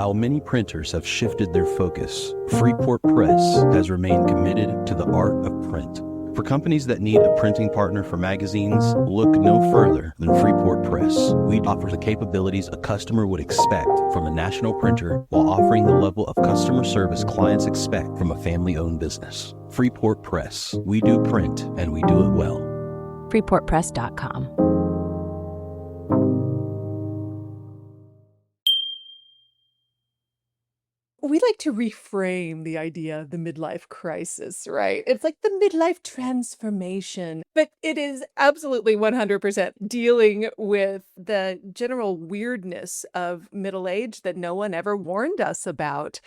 While many printers have shifted their focus, Freeport Press has remained committed to the art of print. For companies that need a printing partner for magazines, look no further than Freeport Press. We offer the capabilities a customer would expect from a national printer while offering the level of customer service clients expect from a family-owned business. Freeport Press. We do print, and we do it well. freeportpress.com. We like to reframe the idea of the midlife crisis, right? It's like the midlife transformation, but it is absolutely 100% dealing with the general weirdness of middle age that no one ever warned us about.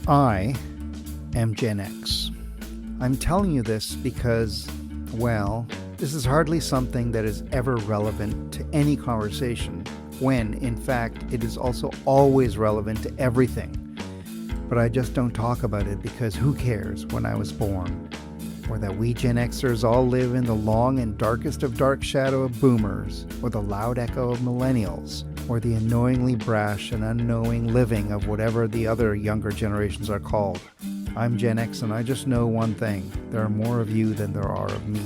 I am Gen X. I'm telling you this because, well, this is hardly something that is ever relevant to any conversation, when, in fact, it is also always relevant to everything. But I just don't talk about it because who cares when I was born? Or that we Gen Xers all live in the long and darkest of dark shadow of boomers, or the loud echo of millennials, or the annoyingly brash and unknowing living of whatever the other younger generations are called. I'm Gen X and I just know one thing. There are more of you than there are of me.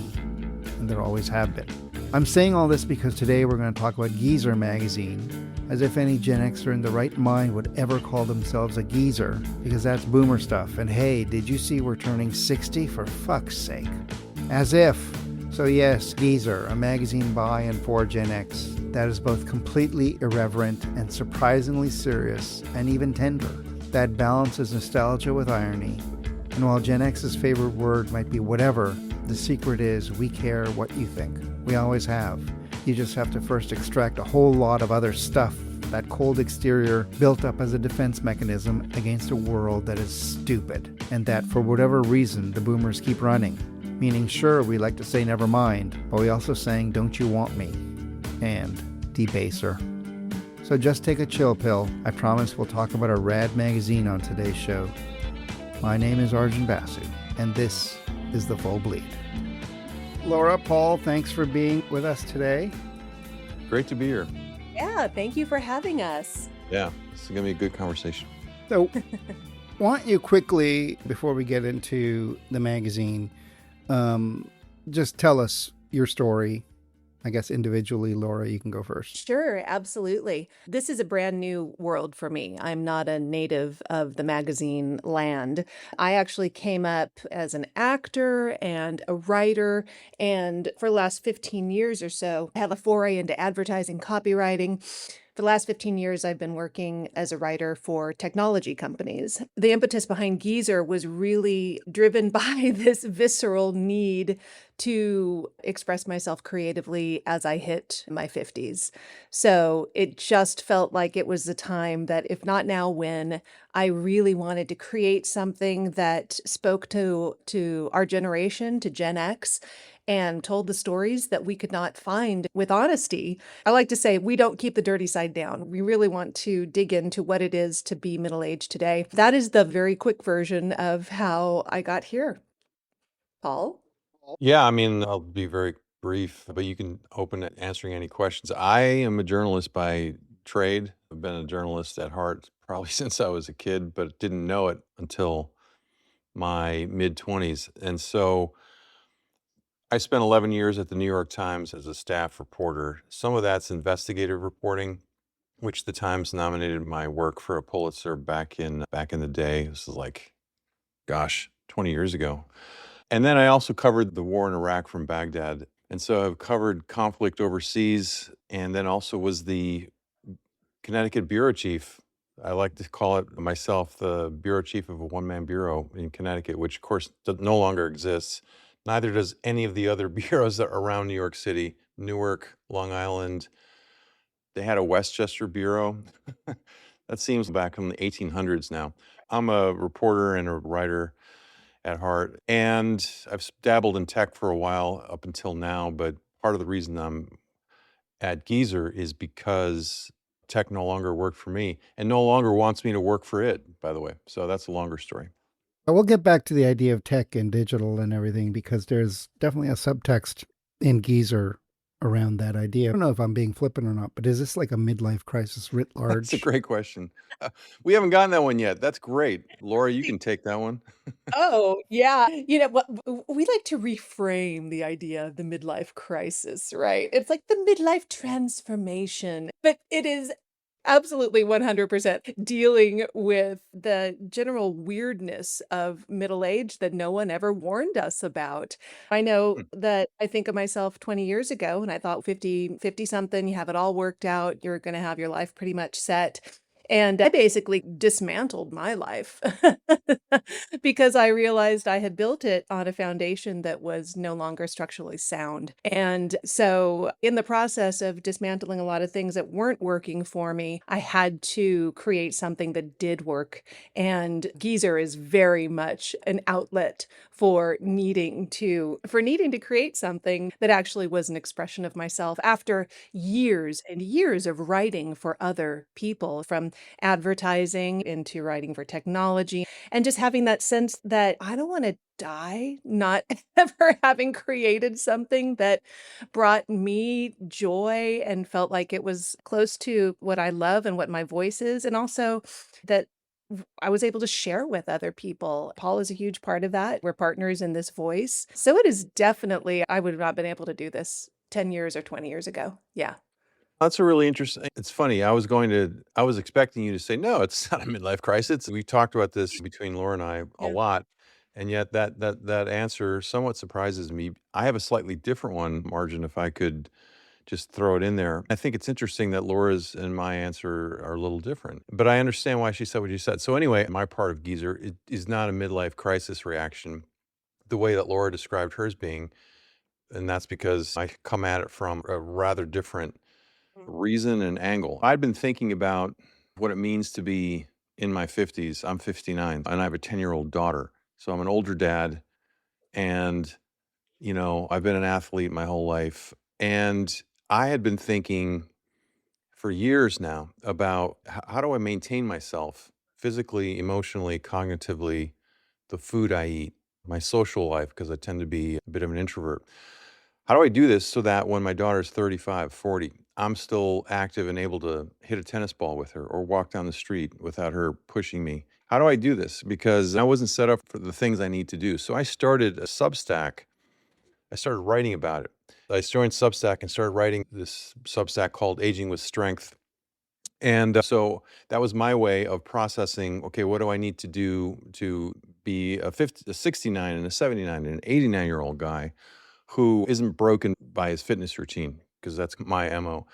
And there always have been. I'm saying all this because today we're going to talk about Geezer magazine, as if any Gen Xer in the right mind would ever call themselves a geezer, because that's boomer stuff. And hey, did you see we're turning 60? For fuck's sake. As if. So yes, Geezer, a magazine by and for Gen X that is both completely irreverent and surprisingly serious and even tender, that balances nostalgia with irony. And while Gen X's favorite word might be whatever, the secret is we care what you think. We always have. You just have to first extract a whole lot of other stuff, that cold exterior built up as a defense mechanism against a world that is stupid, and that for whatever reason the boomers keep running. Meaning, sure, we like to say never mind, but we also saying don't you want me? And debaser. So just take a chill pill. I promise we'll talk about a rad magazine on today's show. My name is Arjun Basu, and this is The Full Bleed. Laura, Paul, thanks for being with us today. Great to be here. Yeah, thank you for having us. Yeah, this is going to be a good conversation. So, why don't you quickly, before we get into the magazine, just tell us your story. I guess individually, Laura, you can go first. Sure, absolutely. This is a brand new world for me. I'm not a native of the magazine land. I actually came up as an actor and a writer, and for the last 15 years or so, I had a foray into advertising copywriting. For the last 15 years, I've been working as a writer for technology companies. The impetus behind Geezer was really driven by this visceral need to express myself creatively as I hit my 50s. So it just felt like it was the time that, if not now, when I really wanted to create something that spoke to our generation, to Gen X, and told the stories that we could not find with honesty. I like to say we don't keep the dirty side down. We really want to dig into what it is to be middle-aged today. That is the very quick version of how I got here. Paul? Yeah, I mean, I'll be very brief, but you can open it answering any questions. I am a journalist by trade. I've been a journalist at heart probably since I was a kid, but didn't know it until my mid-20s. And so I spent 11 years at the New York Times as a staff reporter. Some of that's investigative reporting, which the Times nominated my work for a Pulitzer back in the day. This is like, 20 years ago. And then I also covered the war in Iraq from Baghdad. And so I've covered conflict overseas, and then also was the Connecticut bureau chief. I like to call it myself the bureau chief of a one-man bureau in Connecticut, which of course no longer exists. Neither does any of the other bureaus that are around New York City, Newark, Long Island. They had a Westchester bureau. That seems back in the 1800s now. I'm a reporter and a writer at heart, and I've dabbled in tech for a while up until now, but part of the reason I'm at Geezer is because tech no longer worked for me and no longer wants me to work for it, by the way. So that's a longer story. We'll get back to the idea of tech and digital and everything, because there's definitely a subtext in Geezer around that idea. I don't know if I'm being flippant or not, but is this like a midlife crisis writ That's a large? great question. We haven't gotten that one yet. That's great. Laura, you can take that one. Oh, yeah. You know what? We like to reframe the idea of the midlife crisis, right? It's like the midlife transformation, but it is absolutely 100% dealing with the general weirdness of middle age that no one ever warned us about. I know Hmm. that I think of myself 20 years ago and I thought 50 something, you have it all worked out, you're going to have your life pretty much set. And I basically dismantled my life because I realized I had built it on a foundation that was no longer structurally sound. And so, in the process of dismantling a lot of things that weren't working for me, I had to create something that did work. And Geezer is very much an outlet for needing to create something that actually was an expression of myself after years and years of writing for other people, from advertising into writing for technology, and just having that sense that I don't want to die not ever having created something that brought me joy and felt like it was close to what I love and what my voice is, and also that I was able to share with other people. Paul is a huge part of that. We're partners in this voice. So it is definitely, I would have not been able to do this 10 years or 20 years ago. Yeah. That's a really interesting. It's funny. I was expecting you to say, no, it's not a midlife crisis. We've talked about this between Laura and I a Yeah. lot. And yet that answer somewhat surprises me. I have a slightly different one, Margin, if I could just throw it in there. I think it's interesting that Laura's and my answer are a little different, but I understand why she said what she said. So anyway, my part of Geezer is not a midlife crisis reaction the way that Laura described hers being. And that's because I come at it from a rather different reason and angle. I'd been thinking about what it means to be in my 50s. I'm 59 and I have a 10-year-old daughter. So I'm an older dad and, I've been an athlete my whole life. And I had been thinking for years now about how do I maintain myself physically, emotionally, cognitively, the food I eat, my social life, because I tend to be a bit of an introvert. How do I do this so that when my daughter's 35, 40, I'm still active and able to hit a tennis ball with her or walk down the street without her pushing me? How do I do this? Because I wasn't set up for the things I need to do. So I started a Substack. I started writing about it. I joined Substack and started writing this Substack called Aging with Strength. And so that was my way of processing, okay, what do I need to do to be a 69 and a 79 and an 89-year-old guy who isn't broken by his fitness routine, because that's my MO.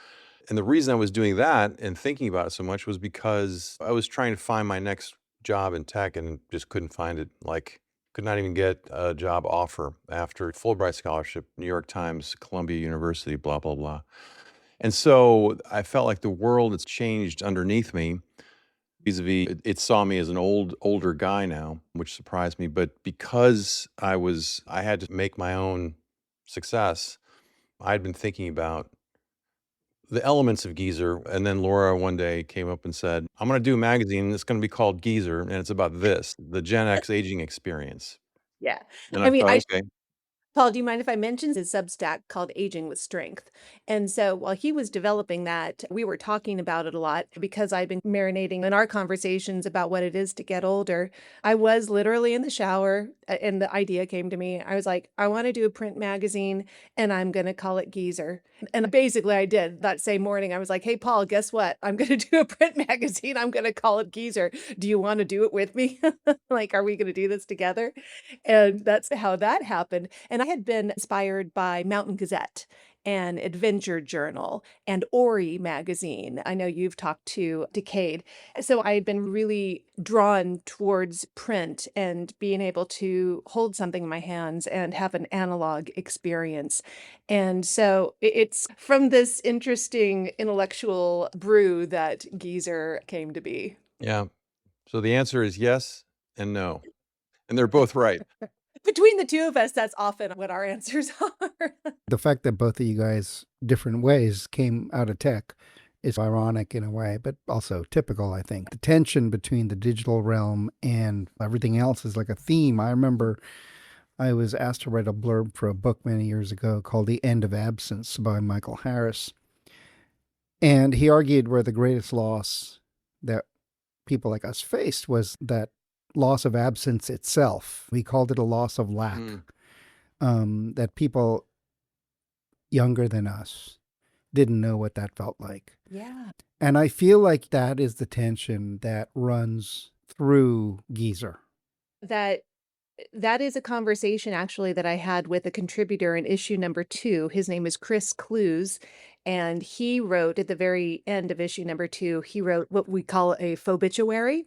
And the reason I was doing that and thinking about it so much was because I was trying to find my next job in tech and just couldn't find it. Like, could not even get a job offer after Fulbright scholarship, New York Times, Columbia University, blah, blah, blah. And so I felt like the world has changed underneath me vis-a-vis it saw me as an older guy now, which surprised me. But because I had to make my own success, I'd been thinking about the elements of Geezer. And then Laura one day came up and said, I'm going to do a magazine that's going to be called Geezer. And it's about the Gen X aging experience. Yeah. And I I mean, thought, okay, Paul, do you mind if I mention his Substack called Aging with Strength? And so while he was developing that, we were talking about it a lot because I'd been marinating in our conversations about what it is to get older. I was literally in the shower and the idea came to me. I was like, I want to do a print magazine and I'm going to call it Geezer. And basically I did that same morning. I was like, hey, Paul, guess what? I'm going to do a print magazine. I'm going to call it Geezer. Do you want to do it with me? Like, are we going to do this together? And that's how that happened. And I had been inspired by Mountain Gazette and Adventure Journal and Ori magazine. I know you've talked to Decade. So I had been really drawn towards print and being able to hold something in my hands and have an analog experience. And so it's from this interesting intellectual brew that Geezer came to be. yeah. So the answer is yes and no. And they're both right. Between the two of us, that's often what our answers are. The fact that both of you guys, different ways, came out of tech is ironic in a way, but also typical, I think. The tension between the digital realm and everything else is like a theme. I remember I was asked to write a blurb for a book many years ago called The End of Absence by Michael Harris. And he argued where the greatest loss that people like us faced was that loss of absence itself. We called it a loss of lack. That people younger than us didn't know what that felt like. Yeah. And I feel like that is the tension that runs through Geezer. That is a conversation actually that I had with a contributor in issue number 2. His name is Chris Clues, and he wrote at the very end of issue number 2, he wrote what we call a phobituary,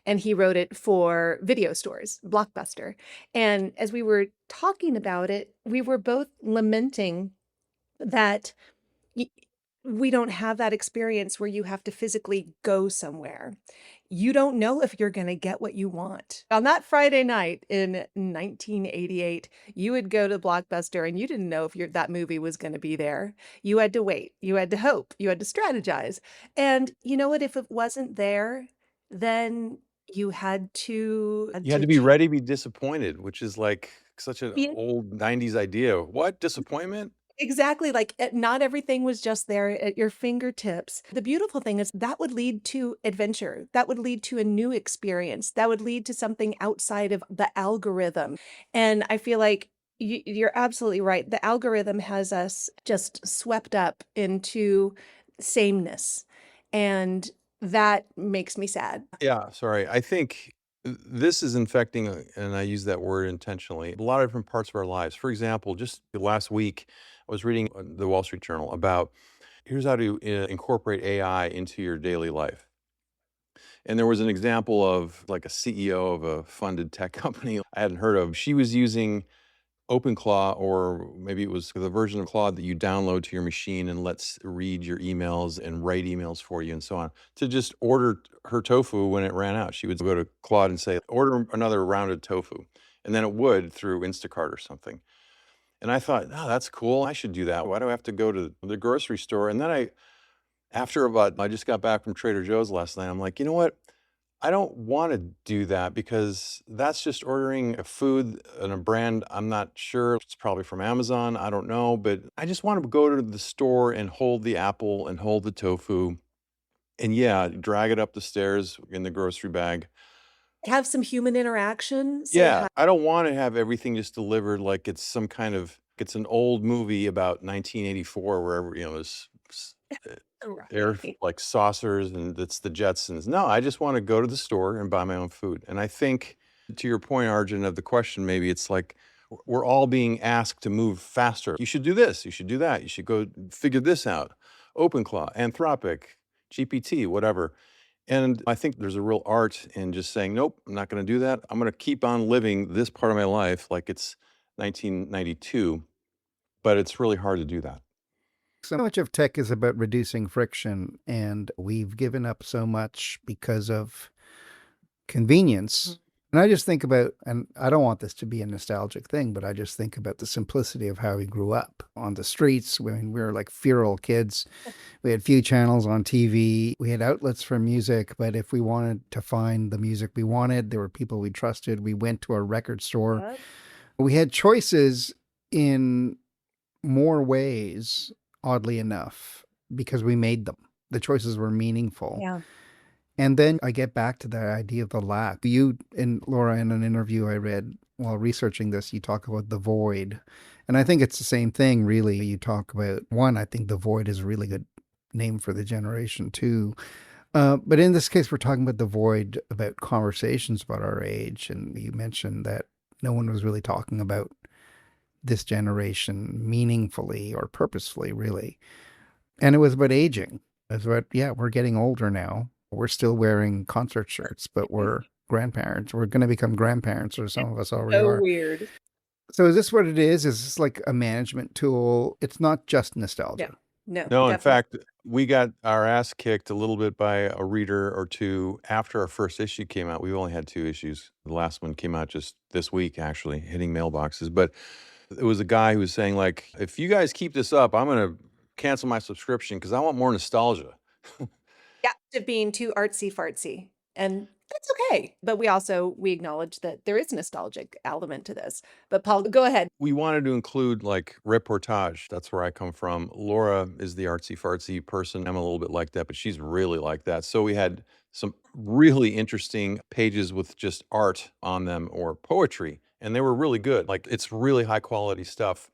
and he wrote it for video stores, Blockbuster. And as we were talking about it, we were both lamenting that y- we don't have that experience where you have to physically go somewhere. You don't know if you're going to get what you want. On that Friday night in 1988, you would go to Blockbuster and you didn't know if that movie was going to be there. You had to wait, you had to hope, you had to strategize. And you know what? If it wasn't there, then you had to You had to be ready to be disappointed, which is like such an be old 90s idea. What? Disappointment? exactly, like, not everything was just there at your fingertips. The beautiful thing is that would lead to adventure. That would lead to a new experience. That would lead to something outside of the algorithm. And I feel like you're absolutely right. The algorithm has us just swept up into sameness, and that makes me sad. Yeah, sorry. I think this is infecting, and I use that word intentionally, a lot of different parts of our lives. For example, just last week, I was reading the Wall Street Journal about here's how to incorporate AI into your daily life. And there was an example of like a CEO of a funded tech company I hadn't heard of. She was using OpenClaw, or maybe it was the version of Claude that you download to your machine and lets read your emails and write emails for you and so on, to just order her tofu when it ran out. She would go to Claude and say, order another rounded tofu. And then it would through Instacart or something. And I thought, oh, that's cool. I should do that. Why do I have to go to the grocery store? And then I just got back from Trader Joe's last night. I'm like, you know what? I don't want to do that because that's just ordering a food and a brand. I'm not sure. It's probably from Amazon. I don't know. But I just want to go to the store and hold the apple and hold the tofu and, yeah, drag it up the stairs in the grocery bag. Have some human interaction, say Yeah, hi. I don't want to have everything just delivered like it's some kind of it's an old movie about 1984 where there's air Right. like saucers and it's the Jetsons. No, I just want to go to the store and buy my own food. And I think to your point, Arjun, of the question, maybe it's like we're all being asked to move faster. You should do this. You should do that. You should go figure this out. OpenClaw, Anthropic, GPT, whatever. And I think there's a real art in just saying, nope, I'm not going to do that. I'm going to keep on living this part of my life like it's 1992, but it's really hard to do that. So much of tech is about reducing friction, and we've given up so much because of convenience. And I just think about, and I don't want this to be a nostalgic thing, but I just think about the simplicity of how we grew up on the streets when we were like feral kids. We had few channels on TV. We had outlets for music, but if we wanted to find the music we wanted, there were people we trusted. We went to a record store. Yep. We had choices in more ways, oddly enough, because we made them. The choices were meaningful. Yeah. And then I get back to the idea of the lack. You and Laura, in an interview I read while researching this, you talk about the void. And I think it's the same thing, really. You talk about, one, I think the void is a really good name for the generation, too. But in this case, we're talking about the void about conversations about our age. And you mentioned that no one was really talking about this generation meaningfully or purposefully, really. And it was about aging. It's about, yeah, we're getting older now. We're still wearing concert shirts, but we're grandparents. We're going to become grandparents, or some of us already So are. weird. So is this what it is? Is this like a management tool? It's not just nostalgia. No, No, in definitely. fact, we got our ass kicked a little bit by a reader or two after our first issue came out. We've only had 2 issues. The last one came out just this week, actually, hitting mailboxes. But it was a guy who was saying, like, if you guys keep this up, I'm going to cancel my subscription because I want more nostalgia. Yeah, to being too artsy fartsy. And That's okay. But we acknowledge that there is a nostalgic element to this. But Paul, go ahead. We wanted to include like reportage. That's where I come from. Laura is the artsy fartsy person. I'm a little bit like that, but she's really like that. So we had some really interesting pages with just art on them or poetry, and they were really good. Like it's really high quality stuff.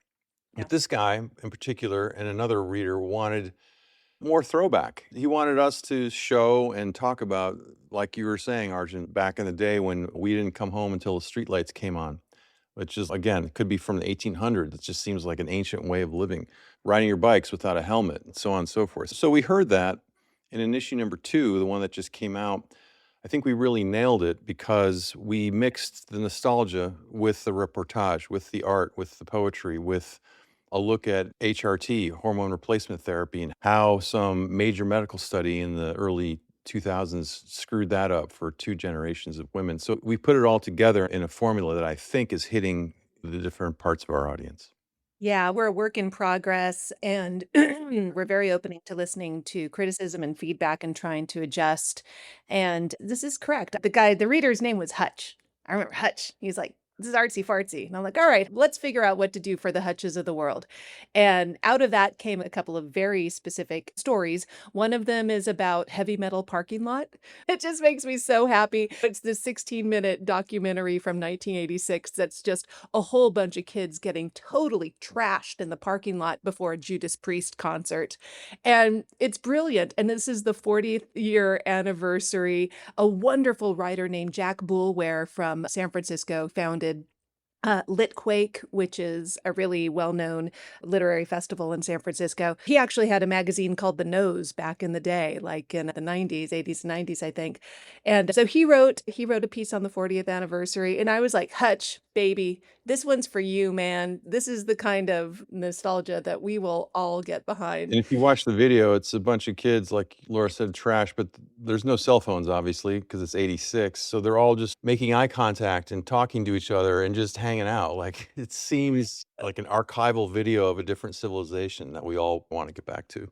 Yeah. But this guy in particular and another reader wanted more throwback. He wanted us to show and talk about, like you were saying, Arjun, back in the day when we didn't come home until the streetlights came on, which is, again, it could be from the 1800s. It just seems like an ancient way of living, riding your bikes without a helmet, and so on and so forth. So we heard that. And in issue number 2, the one that just came out, I think we really nailed it because we mixed the nostalgia with the reportage, with the art, with the poetry, with a look at HRT, hormone replacement therapy, and how some major medical study in the early 2000s screwed that up for 2 generations of women. So we put it all together in a formula that I think is hitting the different parts of our audience. Yeah, we're a work in progress and we're very open to listening to criticism and feedback and trying to adjust. And this is correct. The reader's name was Hutch. I remember Hutch. He's like, this is artsy fartsy. And I'm like, all right, let's figure out what to do for the Hutches of the world. And out of that came a couple of very specific stories. One of them is about heavy metal parking lot. It just makes me so happy. It's this 16-minute documentary from 1986 that's just a whole bunch of kids getting totally trashed in the parking lot before a Judas Priest concert. And it's brilliant. And this is the 40th year anniversary. A wonderful writer named Jack Boulware from San Francisco founded Litquake, which is a really well-known literary festival in San Francisco. He actually had a magazine called The Nose back in the day, like in the 90s, 80s, 90s, I think. And so he wrote a piece on the 40th anniversary, and I was like, Hutch, baby, this one's for you, man. This is the kind of nostalgia that we will all get behind. And if you watch the video, it's a bunch of kids, like Laura said, trash, but there's no cell phones, obviously, because it's 86. So they're all just making eye contact and talking to each other and just hanging out. Like it seems like an archival video of a different civilization that we all want to get back to.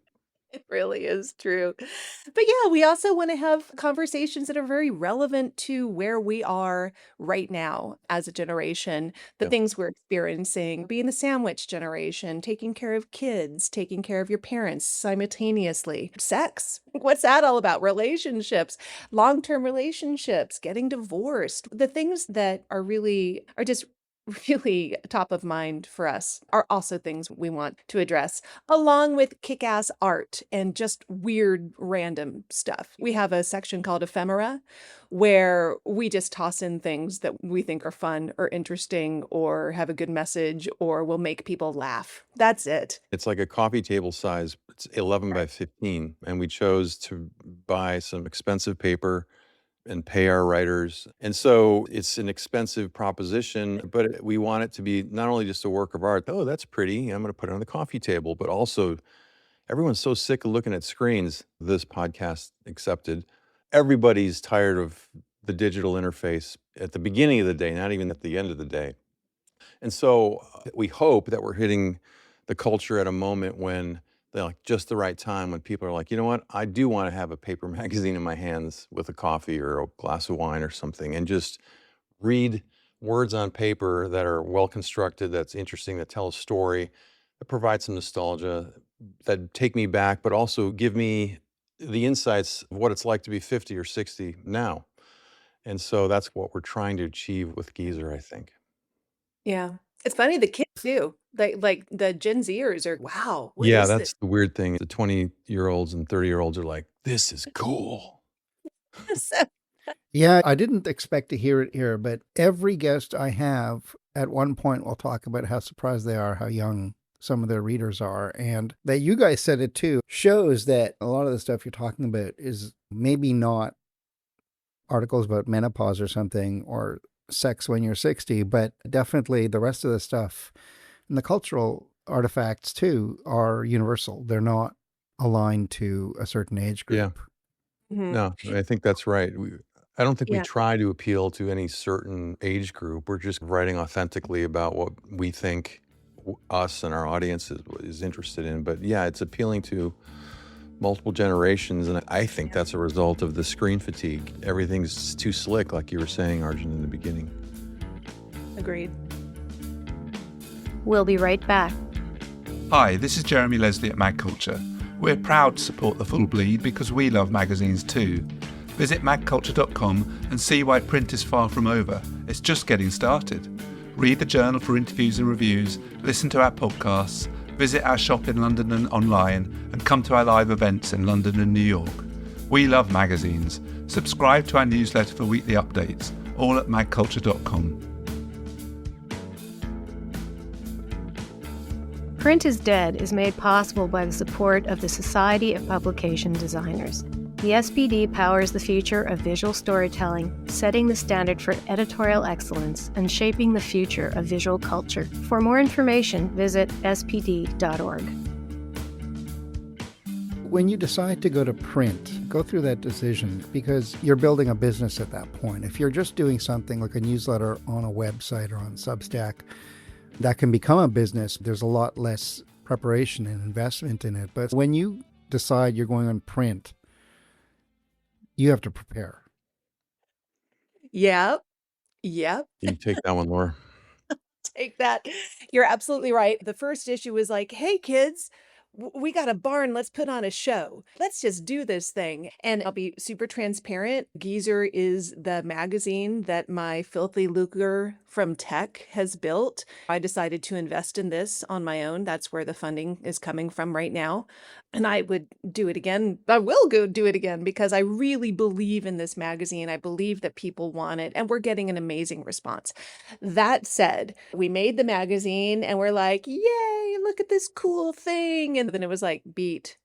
It really is true. But yeah, we also want to have conversations that are very relevant to where we are right now as a generation, the Yeah. things we're experiencing, being the sandwich generation, taking care of kids, taking care of your parents simultaneously, sex. What's that all about? Relationships, long-term relationships, getting divorced. The things that are just really top of mind for us are also things we want to address, along with kick-ass art and just weird random stuff. We have a section called Ephemera where we just toss in things that we think are fun or interesting or have a good message or will make people laugh. That's it. It's like a coffee table size. It's 11 by 15. And we chose to buy some expensive paper and pay our writers. And so it's an expensive proposition, but we want it to be not only just a work of art, oh, that's pretty, I'm going to put it on the coffee table, but also everyone's so sick of looking at screens, this podcast accepted. Everybody's tired of the digital interface at the beginning of the day, not even at the end of the day. And so we hope that we're hitting the culture at a moment when they're like just the right time when people are like, you know what, I do want to have a paper magazine in my hands with a coffee or a glass of wine or something and just read words on paper that are well constructed, that's interesting, that tell a story, that provide some nostalgia, that take me back, but also give me the insights of what it's like to be 50 or 60 now. And so that's what we're trying to achieve with Geezer, I think. Yeah. It's funny, the kids do. Like the Gen Zers are, wow, what Yeah, is this? that's the weird thing. The 20-year-olds and 30-year-olds are like, this is cool. Yeah, I didn't expect to hear it here, but every guest I have at one point will talk about how surprised they are how young some of their readers are. And that you guys said it too shows that a lot of the stuff you're talking about is maybe not articles about menopause or something or sex when you're 60, but definitely the rest of the stuff and the cultural artifacts too are universal. They're not aligned to a certain age Yeah. group. Mhm. No, I think that's right. I don't think we Yeah. try to appeal to any certain age group. We're just writing authentically about what we think us and our audience is interested in. But yeah, it's appealing to multiple generations. And I think that's a result of the screen fatigue. Everything's too slick, like you were saying, Arjun, in the beginning. Agreed. We'll be right back. Hi, this is Jeremy Leslie at Mag Culture. We're proud to support the Full Bleed because we love magazines too. Visit magculture.com and see why print is far from over. It's just getting started. Read the journal for interviews and reviews, listen to our podcasts, visit our shop in London and online, and come to our live events in London and New York. We love magazines. Subscribe to our newsletter for weekly updates, all at magculture.com. Print is Dead is made possible by the support of the Society of Publication Designers. The SPD powers the future of visual storytelling, setting the standard for editorial excellence and shaping the future of visual culture. For more information, visit spd.org. When you decide to go to print, go through that decision because you're building a business at that point. If you're just doing something like a newsletter on a website or on Substack, that can become a business. There's a lot less preparation and investment in it. But when you decide you're going on print, you have to prepare. Yep. You take that one, Laura. Take that. You're absolutely right. The first issue was like, hey, kids, we got a barn. Let's put on a show. Let's just do this thing. And I'll be super transparent. Geezer is the magazine that my filthy lucre from tech has built. I decided to invest in this on my own. That's where the funding is coming from right now. And I would do it again. I will go do it again because I really believe in this magazine. I believe that people want it, and we're getting an amazing response. That said, we made the magazine and we're like, yay, look at this cool thing. And then it was like, beat,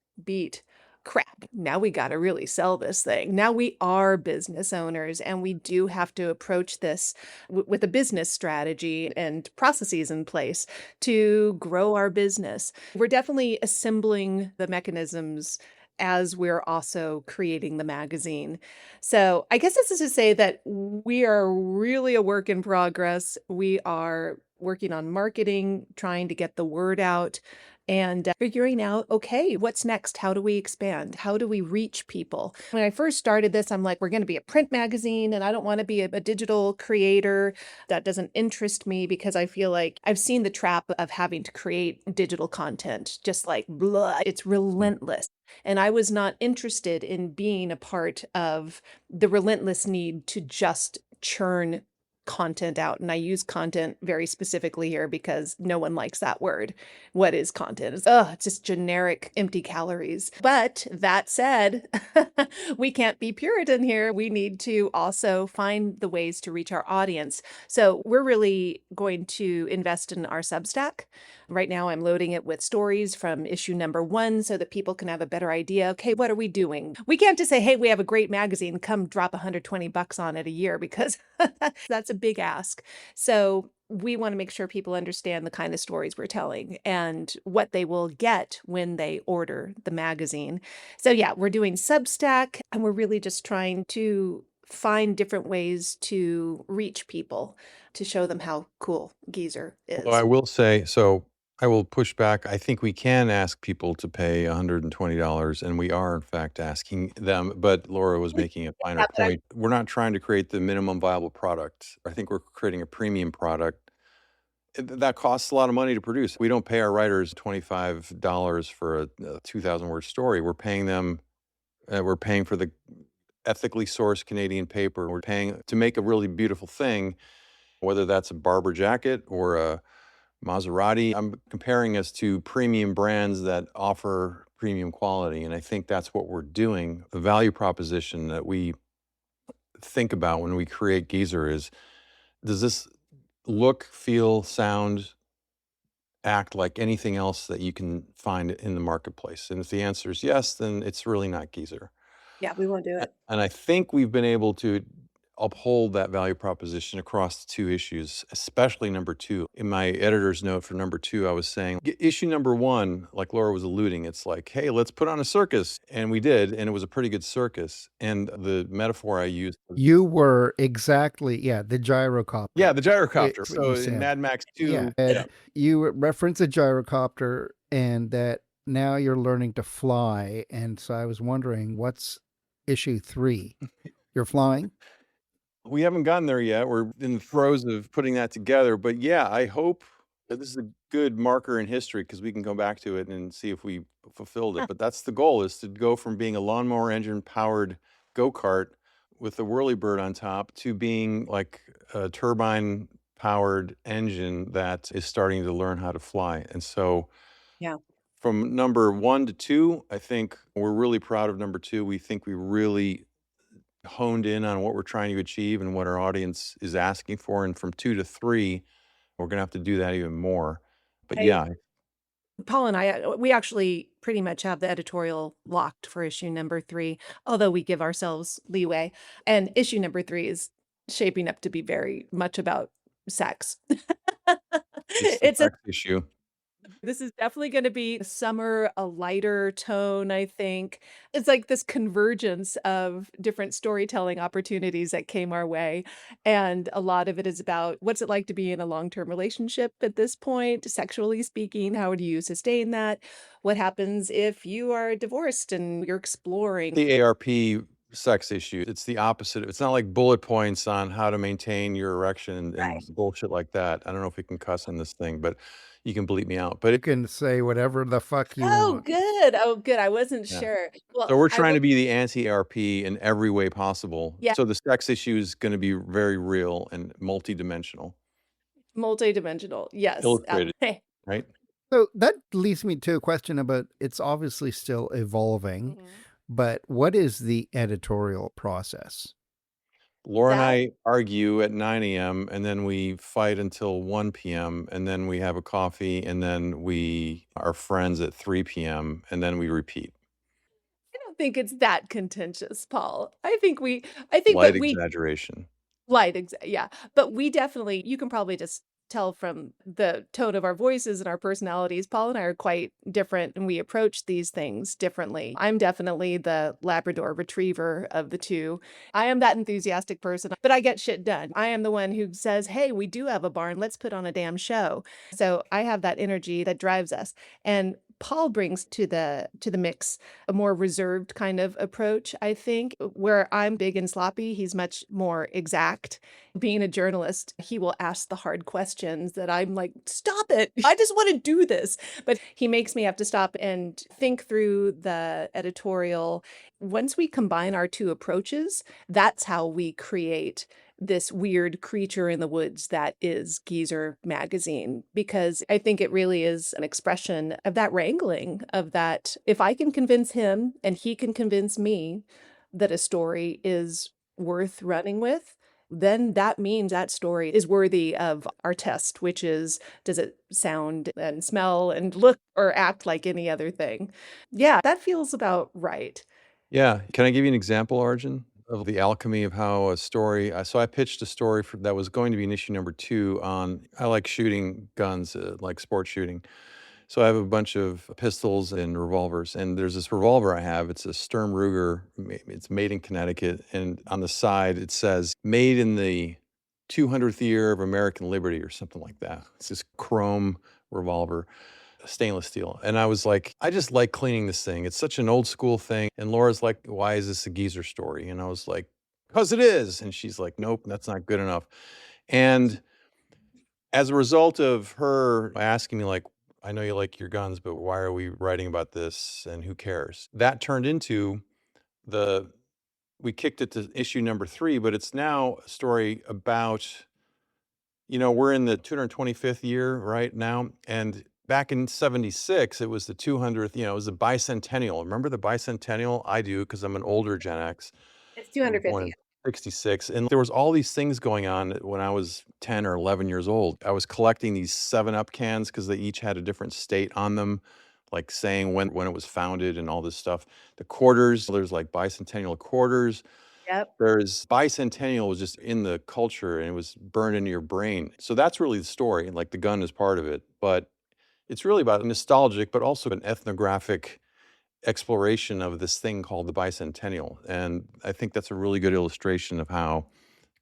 crap. Now we got to really sell this thing. Now we are business owners and we do have to approach this with a business strategy and processes in place to grow our business. We're definitely assembling the mechanisms as we're also creating the magazine. So I guess this is to say that we are really a work in progress. We are working on marketing, trying to get the word out, and figuring out, okay, what's next? How do we expand? How do we reach people? When I first started this, I'm like, we're going to be a print magazine and I don't want to be a digital creator. That doesn't interest me because I feel like I've seen the trap of having to create digital content, just like blah, it's relentless. And I was not interested in being a part of the relentless need to just churn content out. And I use content very specifically here because no one likes that word. What is content? It's just generic empty calories. But that said, we can't be Puritan here. We need to also find the ways to reach our audience. So we're really going to invest in our Substack. Right now, I'm loading it with stories from issue number 1 so that people can have a better idea. Okay, what are we doing? We can't just say, hey, we have a great magazine, come drop $120 on it a year, because that's a big ask. So we want to make sure people understand the kind of stories we're telling and what they will get when they order the magazine. So yeah, we're doing Substack, and we're really just trying to find different ways to reach people, to show them how cool Geezer is. Well, I will say, so I will push back. I think we can ask people to pay $120, and we are, in fact, asking them. But Laura was making a finer point. We're not trying to create the minimum viable product. I think we're creating a premium product. That costs a lot of money to produce. We don't pay our writers $25 for a 2,000-word story. We're paying them, we're paying for the ethically sourced Canadian paper. We're paying to make a really beautiful thing, whether that's a Barber jacket or a Maserati. I'm comparing us to premium brands that offer premium quality, and I think that's what we're doing. The value proposition that we think about when we create Geezer is, does this look, feel, sound, act like anything else that you can find in the marketplace? And if the answer is yes, then it's really not Geezer. Yeah, we won't do it. And I think we've been able to uphold that value proposition across the 2 issues, especially number 2. In my editor's note for number 2, I was saying issue number 1, like Laura was alluding, it's like, hey, let's put on a circus. And we did, and it was a pretty good circus. And the metaphor I used, You were exactly, the gyrocopter. yeah, the gyrocopter. What So you in said. Mad Max 2, Yeah, and you reference a gyrocopter, and that now you're learning to fly. And so I was wondering, what's issue 3? You're flying? We haven't gotten there yet. We're in the throes of putting that together. But yeah, I hope that this is a good marker in history because we can go back to it and see if we fulfilled it. But that's the goal, is to go from being a lawnmower engine powered go-kart with a whirlybird on top to being like a turbine powered engine that is starting to learn how to fly. And so Yeah. from number 1 to 2, I think we're really proud of number 2. We think we really honed in on what we're trying to achieve and what our audience is asking for. And from 2 to 3, we're going to have to do that even more. But yeah, Paul and I, we actually pretty much have the editorial locked for issue number 3, although we give ourselves leeway. And issue number 3 is shaping up to be very much about sex. it's the It's a sex issue. This is definitely gonna be summer, a lighter tone, I think. It's like this convergence of different storytelling opportunities that came our way, and a lot of it is about what's it like to be in a long-term relationship at this point, sexually speaking, how do you sustain that? What happens if you are divorced and you're exploring? The ARP sex issue, it's the opposite. It's not like bullet points on how to maintain your erection and Right. bullshit like that. I don't know if we can cuss on this thing, but you can bleep me out. But You can say whatever the fuck you Oh, want. good. Oh, good. I wasn't yeah. sure. Well, So we're I trying will to be the anti-ARP in every way possible. yeah, So the sex issue is going to be very real and multidimensional, multidimensional. Yes. illustrated, right? So that leads me to a question about, it's obviously still evolving, Mhm. but what is the editorial process? Laura and That I argue at 9 a.m. and then we fight until 1 p.m. and then we have a coffee and then we are friends at 3 p.m. and then we repeat. I don't think it's that contentious, Paul. I think Light but we exaggeration. yeah, but we definitely you can probably just tell from the tone of our voices and our personalities, Paul and I are quite different, and we approach these things differently. I'm definitely the Labrador retriever of the 2. I am that enthusiastic person, but I get shit done. I am the one who says, "Hey, we do have a barn, let's put on a damn show." So, I have that energy that drives us, and Paul brings to the mix a more reserved kind of approach, I think. Where I'm big and sloppy, he's much more exact. Being a journalist, he will ask the hard questions that I'm like, "Stop it. I just want to do this." But he makes me have to stop and think through the editorial. Once we combine our 2 approaches, that's how we create this weird creature in the woods that is Geezer magazine, because I think it really is an expression of that wrangling, of that if I can convince him and he can convince me that a story is worth running with, then that means that story is worthy of our test, which is, does it sound and smell and look or act like any other thing? Yeah, that feels about right. Yeah. Can I give you an example, Arjun, of the alchemy of how a story? So I pitched a story that was going to be in issue number 2 on, I like shooting guns, like sports shooting. So I have a bunch of pistols and revolvers, and there's this revolver I have. It's a Sturm Ruger. It's made in Connecticut, and on the side it says "Made in the 200th year of American Liberty" or something like that. It's this chrome revolver, stainless steel. And I was like, I just like cleaning this thing. It's such an old school thing. And Laura's like, "Why is this a geezer story?" And I was like, "Because it is." And she's like, "Nope, that's not good enough." And as a result of her asking me, like, "I know you like your guns, but why are we writing about this and who cares?" That turned into the we kicked it to issue number 3, but it's now a story about, we're in the 225th year right now. And back in 76, it was the 200th, it was the bicentennial. Remember the bicentennial? I do, because I'm an older Gen X. It's I was born 250. in 66, and there was all these things going on when I was 10 or 11 years old. I was collecting these 7-Up cans because they each had a different state on them, like saying when it was founded and all this stuff. The quarters, there's like bicentennial quarters. Yep. There's bicentennial was just in the culture and it was burned into your brain. So that's really the story. Like the gun is part of it, but it's really about nostalgic, but also an ethnographic exploration of this thing called the bicentennial. And I think that's a really good illustration of how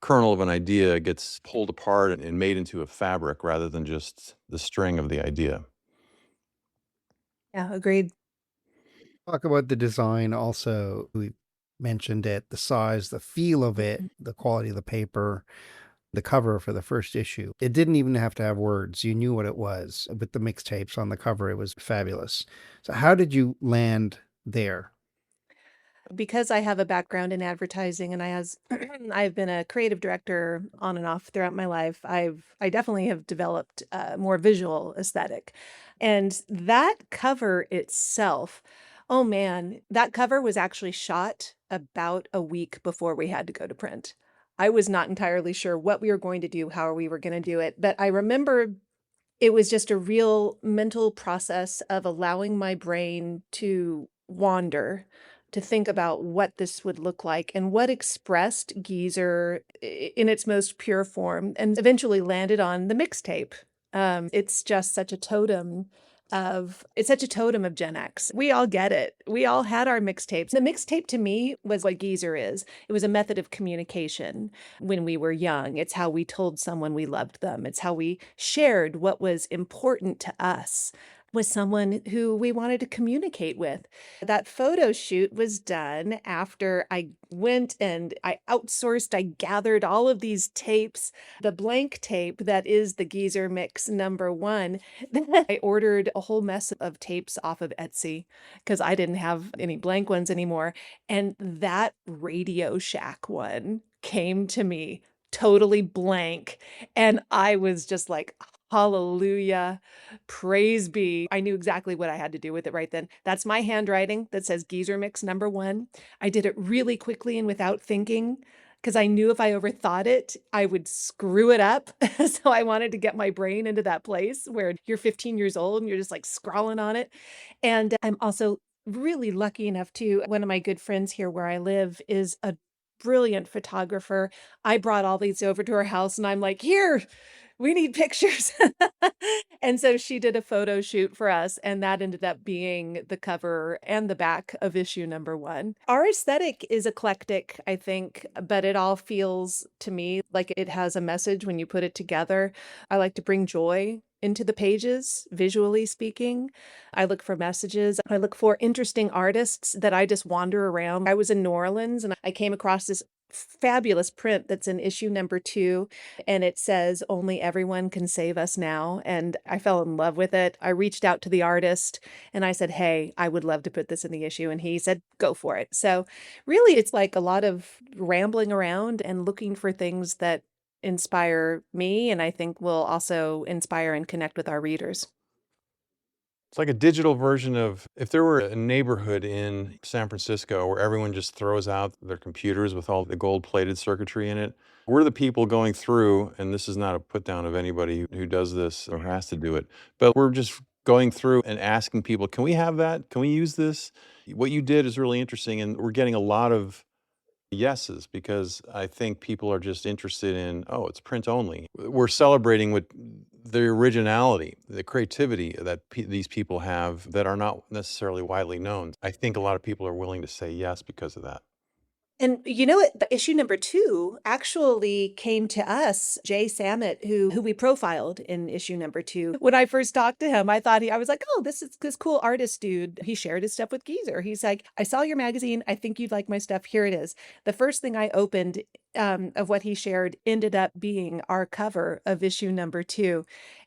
kernel of an idea gets pulled apart and made into a fabric rather than just the string of the idea. Yeah, agreed. Talk about the design also. We mentioned it, the size, the feel of it, Mhm. the quality of the paper, the cover for the first issue. It didn't even have to have words. You knew what it was. With the mixtapes on the cover, it was fabulous. So how did you land there? Because I have a background in advertising and I've been a creative director on and off throughout my life, I definitely have developed a more visual aesthetic. And that cover itself, oh man, that cover was actually shot about a week before we had to go to print. I was not entirely sure what we were going to do, how we were going to do it, but I remember it was just a real mental process of allowing my brain to wander, to think about what this would look like and what expressed Geezer in its most pure form, and eventually landed on the mixtape. It's just such a totem it's such a totem of Gen X. We all get it. We all had our mixtapes. The mixtape to me was what Geezer is. It was a method of communication when we were young. It's how we told someone we loved them. It's how we shared what was important to us with someone who we wanted to communicate with. That photo shoot was done after I went and I outsourced, I gathered all of these tapes, the blank tape that is the Geezer Mix #1. I ordered a whole mess of tapes off of Etsy because I didn't have any blank ones anymore. And that Radio Shack one came to me totally blank. And I was just like, hallelujah, praise be. I knew exactly what I had to do with it right then. That's my handwriting that says Geezer Mix #1. I did it really quickly and without thinking because I knew if I overthought it, I would screw it up. So I wanted to get my brain into that place where you're 15 years old and you're just like scrawling on it. And I'm also really lucky enough to, one of my good friends here where I live is a brilliant photographer. I brought all these over to her house and I'm like, here, we need pictures. And so she did a photo shoot for us, and that ended up being the cover and the back of issue #1. Our aesthetic is eclectic, I think, but it all feels to me like it has a message when you put it together. I like to bring joy into the pages, visually speaking. I look for messages. I look for interesting artists that I just wander around. I was in New Orleans and I came across this fabulous print that's in issue #2 and it says only everyone can save us now, and I fell in love with it. I reached out to the artist and I said, "Hey, I would love to put this in the issue." And he said, "Go for it." So, really it's like a lot of rambling around and looking for things that inspire me and I think will also inspire and connect with our readers. It's like a digital version of if there were a neighborhood in San Francisco where everyone just throws out their computers with all the gold-plated circuitry in it. We're the people going through, and this is not a put down of anybody who does this or has to do it, but we're just going through and asking people, "Can we have that? Can we use this? What you did is really interesting," and we're getting a lot of yeses, because I think people are just interested in, oh, it's print only. We're celebrating with the originality, the creativity that these people have that are not necessarily widely known. I think a lot of people are willing to say yes because of that. And you know what? The issue #2 actually came to us, Jay Samet, who we profiled in issue #2. When I first talked to him, I was like, "Oh, this is this cool artist dude." He shared his stuff with Geezer. He's like, "I saw your magazine. I think you'd like my stuff. Here it is." The first thing I opened of what he shared ended up being our cover of issue #2.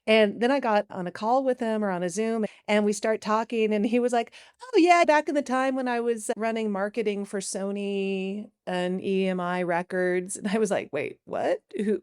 And then I got on a call with him or on a Zoom and we start talking and he was like, "Oh yeah, back in the time when I was running marketing for Sony and EMI Records." And I was like, "Wait, what? Who?"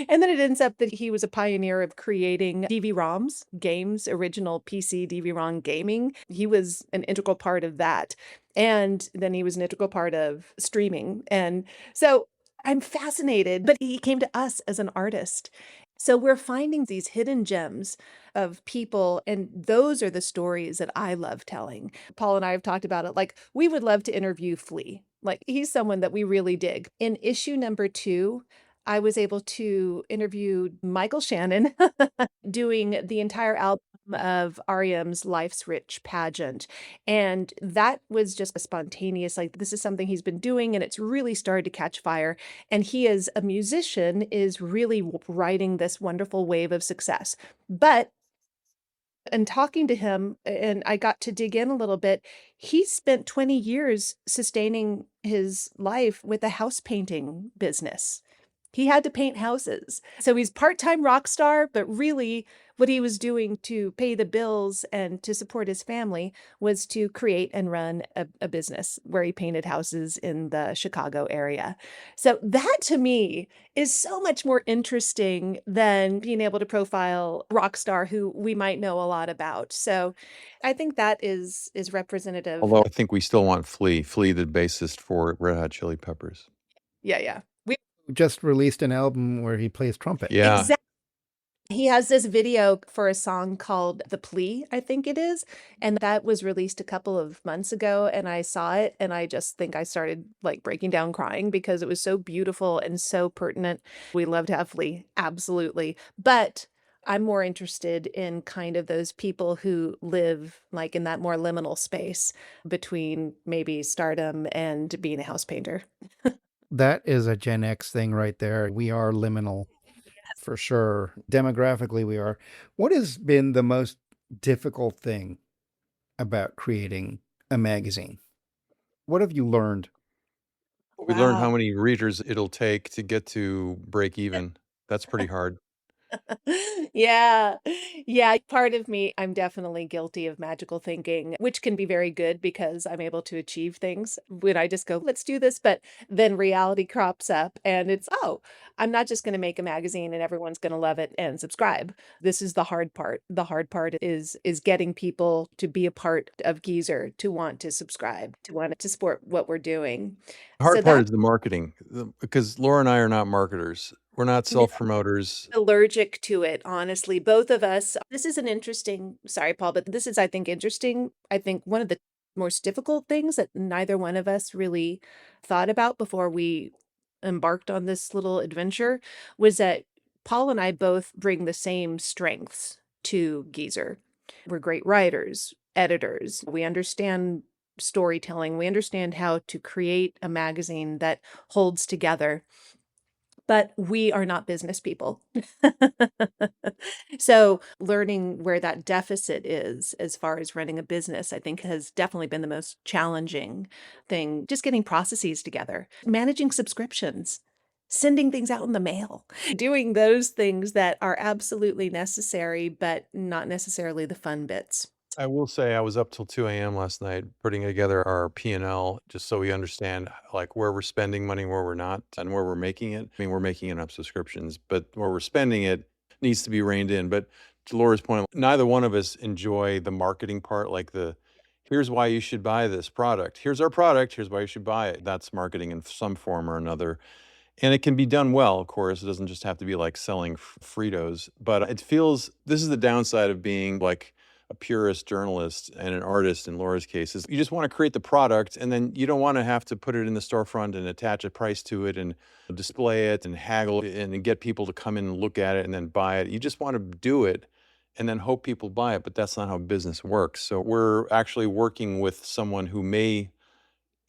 And then it ends up that he was a pioneer of creating DV-ROMs, games, original PC DV-ROM gaming. He was an integral part of that. And then he was an integral part of streaming. And so I'm fascinated, but he came to us as an artist. So we're finding these hidden gems of people, and those are the stories that I love telling. Paul and I have talked about it. Like, we would love to interview Flea. Like, he's someone that we really dig. In issue #2, I was able to interview Michael Shannon doing the entire album of REM's Life's Rich pageant. And that was just a spontaneous, like, this is something he's been doing and it's really started to catch fire. And he, as a musician, is really riding this wonderful wave of success. But And talking to him, and I got to dig in a little bit, he spent 20 years sustaining his life with a house painting business. He had to paint houses. So he's part-time rock star, but really what he was doing to pay the bills and to support his family was to create and run a business where he painted houses in the Chicago area. So that to me is so much more interesting than being able to profile a rock star who we might know a lot about. So I think that is representative. Although I think we still want Flea, the bassist for Red Hot Chili Peppers. Yeah, yeah. We Just released an album where he plays trumpet. Yeah. exactly. He has this video for a song called The Plea, I think it is, and that was released a couple of months ago, and I saw it, and I just think I started, like, breaking down crying because it was so beautiful and so pertinent. We love to have Flea, absolutely, but I'm more interested in kind of those people who live, like, in that more liminal space between maybe stardom and being a house painter. That is a Gen X thing right there. We are liminal for sure. Demographically, we are. What has been the most difficult thing about creating a magazine? What have you learned? We learned how Wow. many readers it'll take to get to break even. That's pretty hard. Yeah. Yeah, part of me, I'm definitely guilty of magical thinking, which can be very good because I'm able to achieve things when I just go, "Let's do this," but then reality crops up and it's, "Oh, I'm not just gonna make a magazine and everyone's gonna love it and subscribe." This is the hard part. The hard part is getting people to be a part of Geezer, to want to subscribe, to want to support what we're doing. The So hard part that is the marketing, because Laura and I are not marketers. We're not self-promoters. allergic to it, honestly. Both of us. This is an interesting, sorry, Paul, but this is, I think, interesting. I think one of the most difficult things that neither one of us really thought about before we embarked on this little adventure was that Paul and I both bring the same strengths to Geezer. We're great writers, editors. We understand storytelling. We understand how to create a magazine that holds together, but we are not business people. So learning where that deficit is as far as running a business, I think has definitely been the most challenging thing. Just getting processes together, managing subscriptions, sending things out in the mail, doing those things that are absolutely necessary, but not necessarily the fun bits. I will say I was up till 2 AM last night putting together our P&L just so we understand, like, where we're spending money, where we're not, and where we're making it. I mean, we're making enough subscriptions, but where we're spending it needs to be reined in. But to Laura's point, neither one of us enjoy the marketing part, like here's why you should buy this product. Here's our product. Here's why you should buy it. That's marketing in some form or another. And it can be done well, of course. It doesn't just have to be like selling Fritos, but it feels this is the downside of being like a purist journalist and an artist in Laura's case is you just want to create the product and then you don't want to have to put it in the storefront and attach a price to it and display it and haggle and get people to come in and look at it and then buy it. You just want to do it and then hope people buy it, but that's not how business works. So we're actually working with someone who may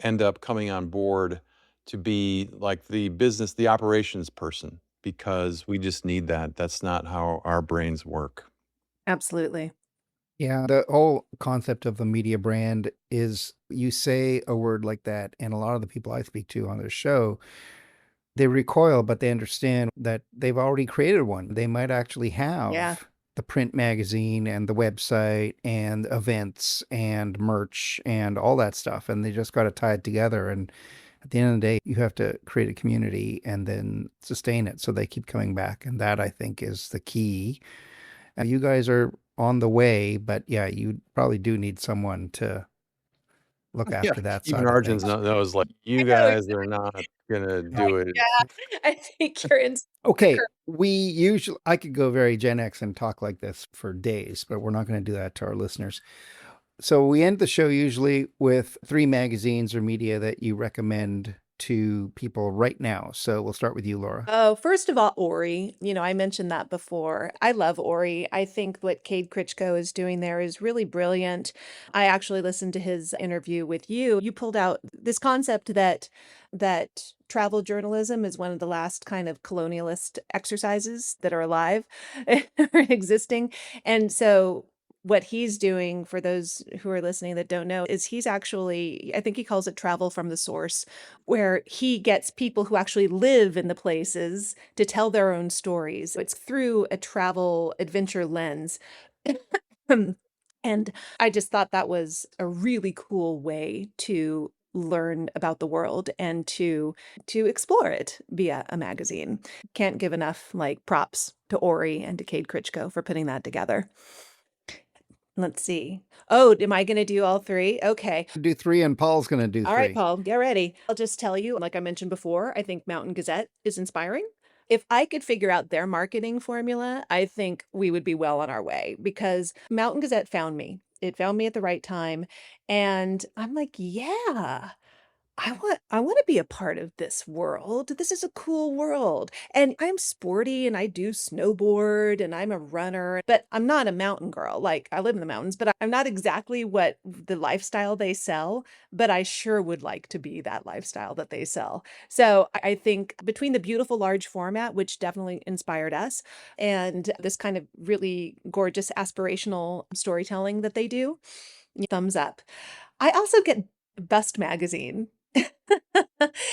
end up coming on board to be like the business, the operations person, because we just need that. That's not how our brains work. Absolutely. Yeah, the whole concept of a media brand is you say a word like that, and a lot of the people I speak to on this show, they recoil, but they understand that they've already created one. They might actually Yeah. have the print magazine and the website and events and merch and all that stuff, and they just got to tie it together. And at the end of the day, you have to create a community and then sustain it so they keep coming back. And that I think is the key. And you guys are on the way, but yeah, you probably do need someone to look Yeah, after that even side of Arjun's things. knows like I you know guys are exactly. not gonna do it. Yeah. I think you're in. Okay, we usually, I could go very Gen X and talk like this for days, but we're not going to do that to our listeners. So we end the show usually with 3 magazines or media that you recommend to people right now. So we'll start with you, Laura. Oh, first of all, Ori, I mentioned that before. I love Ori. I think what Cade Critchko is doing there is really brilliant. I actually listened to his interview with you. You pulled out this concept that travel journalism is one of the last kind of colonialist exercises that are alive or existing. And so what he's doing, for those who are listening that don't know, is he's actually, I think he calls it travel from the source, where he gets people who actually live in the places to tell their own stories. It's through a travel adventure lens. And I just thought that was a really cool way to learn about the world and to explore it via a magazine. Can't give enough like props to Ori and to Cade Critchko for putting that together. Let's see. Oh, am I going to do all three? Okay. Do three, and Paul's going to do All right, three. Paul, get ready. I'll just tell you, like I mentioned before, I think Mountain Gazette is inspiring. If I could figure out their marketing formula, I think we would be well on our way, because Mountain Gazette found me. It found me at the right time. And I'm like, yeah, I want to be a part of this world. This is a cool world. And I'm sporty and I do snowboard and I'm a runner, but I'm not a mountain girl. Like, I live in the mountains, but I'm not exactly what the lifestyle they sell, but I sure would like to be that lifestyle that they sell. So I think between the beautiful large format, which definitely inspired us, and this kind of really gorgeous aspirational storytelling that they do, thumbs up. I also get Bust magazine.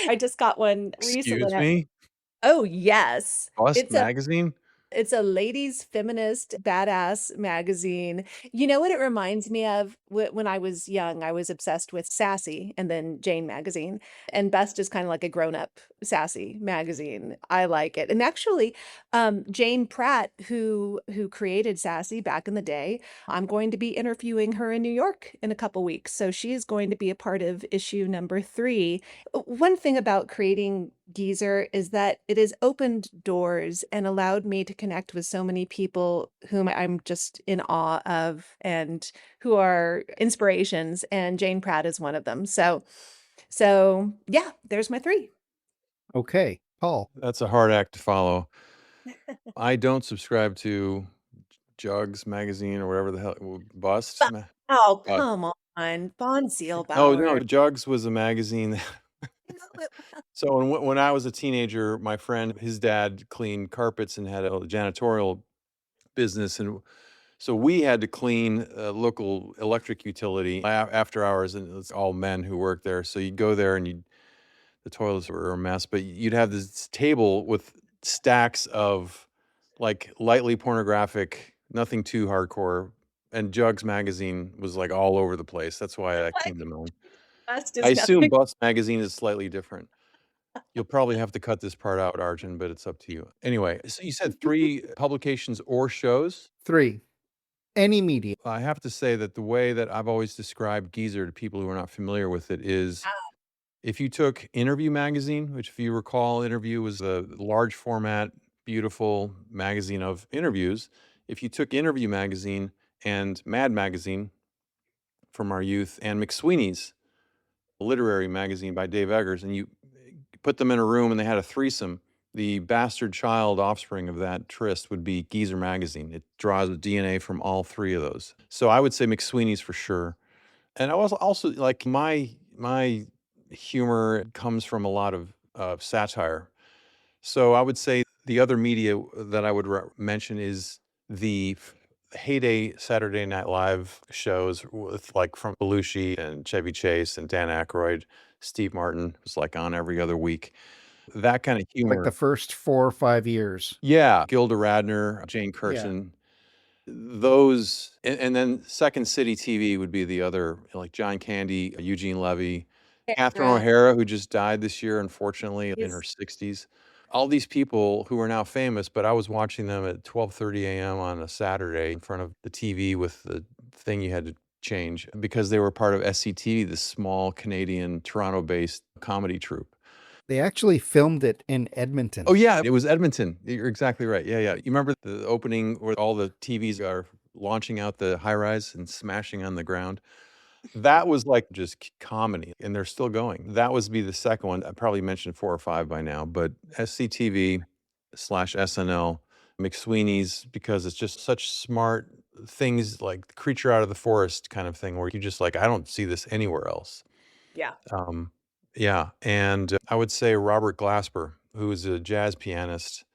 I just got one Excuse recently. me? Oh, yes. Bust It's a magazine? it's a ladies feminist badass magazine. You know what it reminds me of? When I was young, I was obsessed with Sassy and then Jane magazine. And Best is kind of like a grown-up Sassy magazine. I like it. And actually, Jane Pratt, who created Sassy back in the day, I'm going to be interviewing her in New York in a couple weeks. So she is going to be a part of issue number 3. One thing about creating Geezer is that it has opened doors and allowed me to connect with so many people whom I'm just in awe of and who are inspirations, and Jane Pratt is one of them. So yeah, there's my 3. Okay, Paul. That's a hard act to follow. I don't subscribe to Jugs magazine or whatever the hell, Bust. Oh, Bust. come on, Von Oh no, Zielbauer. Jugs was a magazine. So when I was a teenager, my friend, his dad cleaned carpets and had a janitorial business, and so we had to clean a local electric utility after hours, and it's all men who work there. So you'd go there, and the toilets were a mess, but you'd have this table with stacks of like lightly pornographic, nothing too hardcore, and Jugs magazine was like all over the place. That's why that What? came to mind. Best I is assume nothing. Bust magazine is slightly different. You'll probably have to cut this part out, Arjun, but it's up to you. Anyway, so you said 3 publications or shows? 3. Any media. I have to say that the way that I've always described Geezer to people who are not familiar with it is, if you took Interview magazine, which if you recall, Interview was a large format, beautiful magazine of interviews. If you took Interview magazine and Mad magazine from our youth and McSweeney's, a literary magazine by Dave Eggers, and you put them in a room and they had a threesome, the bastard child offspring of that tryst would be Geezer magazine. It draws DNA from all 3 of those. So I would say McSweeney's for sure. And I was also like, my humor comes from a lot of satire. So I would say the other media that I would mention is the heyday Saturday Night Live shows with like from Belushi and Chevy Chase and Dan Aykroyd. Steve Martin was like on every other week. That kind of humor. Like the first 4 or 5 years. Yeah, Gilda Radner, Jane Yeah. Kirsten. Those, and then Second City TV would be the other, like John Candy, Eugene Levy, Catherine O'Hara, who just died this year, unfortunately, in her 60s. All these people who are now famous, but I was watching them at 12:30 a.m. on a Saturday in front of the TV with the thing you had to change because they were part of SCTV, this small Canadian, Toronto-based comedy troupe. They actually filmed it in Edmonton. Oh, yeah, it was Edmonton. You're exactly right. Yeah, yeah. You remember the opening where all the TVs are launching out the high rise and smashing on the ground? That was like just comedy, and they're still going. That was be the second one. I probably mentioned 4 or 5 by now, but SCTV/SNL, McSweeney's, because it's just such smart things like Creature Out of the Forest kind of thing where you just like, I don't see this anywhere else. Yeah. Yeah, and I would say Robert Glasper, who is a jazz pianist,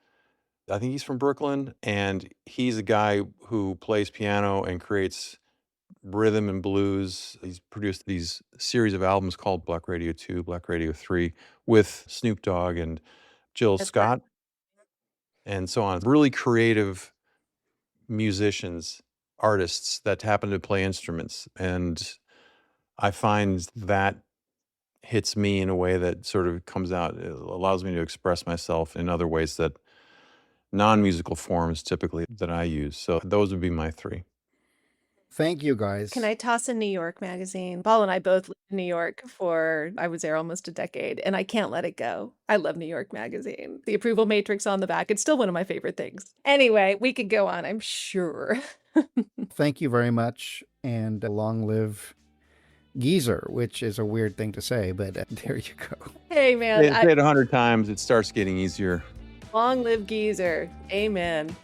I think he's from Brooklyn, and he's a guy who plays piano and creates rhythm and blues. He's produced these series of albums called Black Radio 2, Black Radio 3 with Snoop Dogg and Jill That's right. Scott and so on. Really creative musicians, artists that happen to play instruments. And I find that hits me in a way that sort of comes out, it allows me to express myself in other ways that non-musical forms typically that I use. So those would be my three. Thank you, guys. Can I toss in New York Magazine? Paul and I both lived in New York I was there almost a decade, and I can't let it go. I love New York Magazine. The approval matrix on the back, it's still one of my favorite things. Anyway, we could go on, I'm sure. Thank you very much, and long live Geezer, which is a weird thing to say, but there you go. Hey, man. Say it 100 times, it starts getting easier. Long live Geezer. Amen.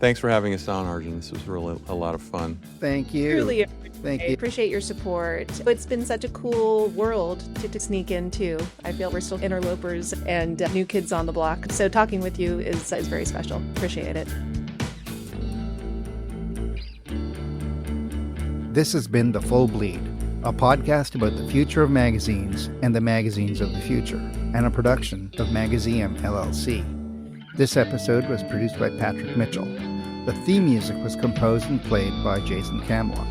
Thanks for having us on, Arjun. This was really a lot of fun. Thank you. Truly Thank I you. appreciate your support. It's been such a cool world to sneak into. I feel we're still interlopers and new kids on the block. So talking with you is very special. Appreciate it. This has been The Full Bleed, a podcast about the future of magazines and the magazines of the future, and a production of Magazium LLC. This episode was produced by Patrick Mitchell. The theme music was composed and played by Jason Camelot.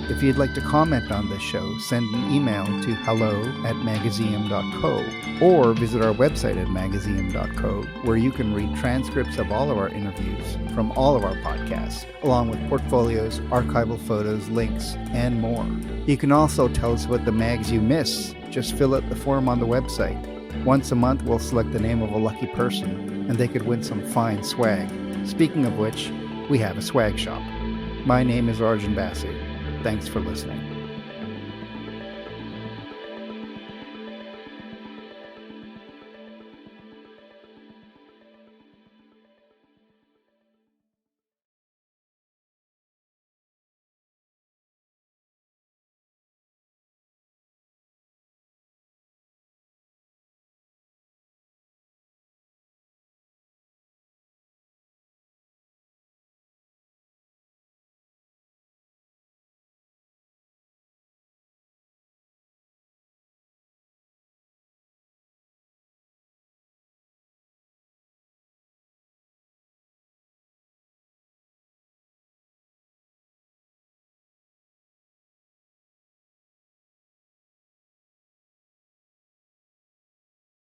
If you'd like to comment on this show, send an email to hello@magazium.co or visit our website at magazium.co, where you can read transcripts of all of our interviews from all of our podcasts, along with portfolios, archival photos, links, and more. You can also tell us what the mags you miss. Just fill out the form on the website. Once a month, we'll select the name of a lucky person, and they could win some fine swag. Speaking of which, we have a swag shop. My name is Arjun Basu. Thanks for listening.